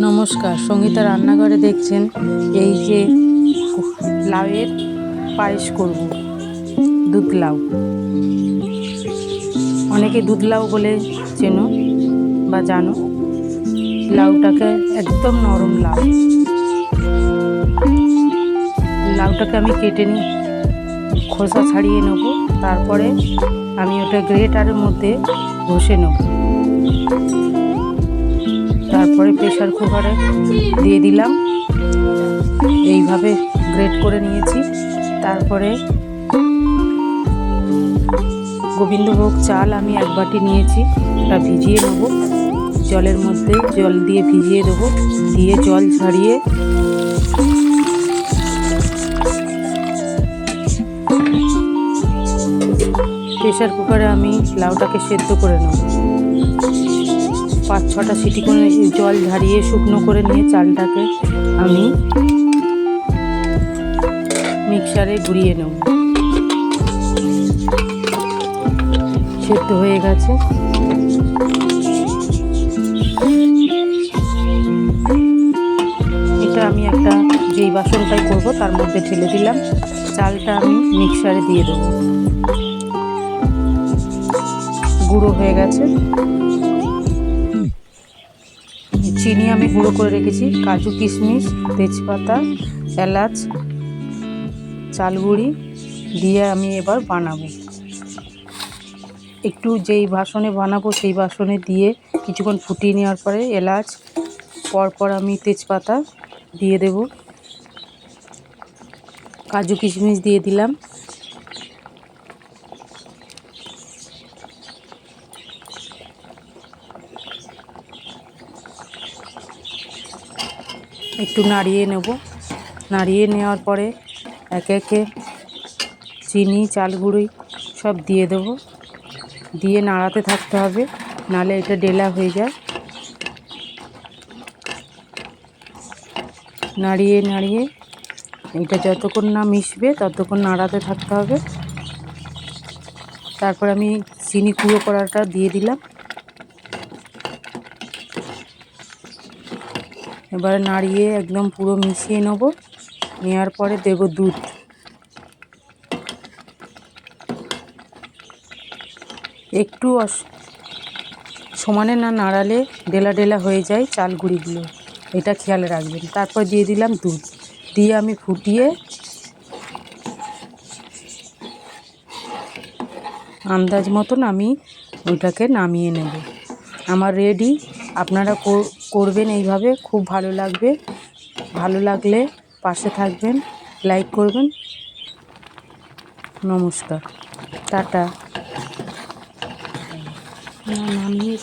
নমস্কার, সঙ্গীতা রান্নাঘরে দেখছেন এই যে লাউয়ের পায়েস করব। দুধ লাউ, অনেকে দুধ লাউ বলে চেনো বা জানো। লাউটাকে একদম নরম লাউটাকে আমি কেটে নিই, খোসা ছাড়িয়ে নেব। তারপরে আমি ওটা গ্রেটারের মধ্যে ঘষে নেব। তারপরে প্রেসার কুকারে দিয়ে দিলাম, এইভাবে গ্রেট করে নিয়েছি। তারপরে গোবিন্দভোগ চাল আমি 1 বাটি নিয়েছি, ওটা ভিজিয়ে নেব। জলের মধ্যে জল দিয়ে ভিজিয়ে দেবো, দিয়ে জল ঝরিয়ে প্রেসার কুকারে আমি লাউটাকে সেদ্ধ করে নেব। 5-6টা সিটি করে জল ঝরিয়ে শুকনো করে নিয়ে চালটাকে আমি মিক্সারে ঘুরিয়ে নেব। সেদ্ধ হয়ে গেছে। এটা আমি একটা যেই বাসনটাই করব তার মধ্যে ঢেলে দিলাম। চালটা আমি মিক্সারে দিয়ে দেব। গুঁড়ো হয়ে গেছে। চিনি আমি গুঁড়ো করে রেখেছি, কাজু কিশমিশ তেজপাতা এলাচ চালগুড়ি দিয়ে আমি এবার বানাবো। একটু যেই বাসনে বানাবো সেই বাসনে দিয়ে কিছুক্ষণ ফুটিয়ে নেওয়ার পরে এলাচ পরপর আমি তেজপাতা দিয়ে দেব, কাজু কিশমিশ দিয়ে দিলাম। একটু নাড়িয়ে নেব। নাড়িয়ে নেওয়ার পরে একে একে চিনি চালগুঁড়ি সব দিয়ে দেবো, দিয়ে নাড়াতে থাকতে হবে, নাহলে এটা ডেলা হয়ে যায়। নাড়িয়ে নাড়িয়ে এটা যতক্ষণ না মিশবে ততক্ষণ নাড়াতে থাকতে হবে। তারপর আমি চিনি গুঁড়ো করাটা দিয়ে দিলাম। এবারে নাড়িয়ে একদম পুরো মিশিয়ে নেব। নেওয়ার পরে দেব দুধ। একটু সমানে না নাড়ালে ডেলা ডেলা হয়ে যায় চালগুঁড়িগুলো, এটা খেয়াল রাখবেন। তারপর দিয়ে দিলাম দুধ, দিয়ে আমি ফুটিয়ে আন্দাজ মতন আমি ওইটাকে নামিয়ে নেব। আমার রেডি। আপনারা করবেন এইভাবে, খুব ভালো লাগবে। ভালো লাগলে পাশে থাকবেন, লাইক করবেন। নমস্কার, টাটা। নামিয়ে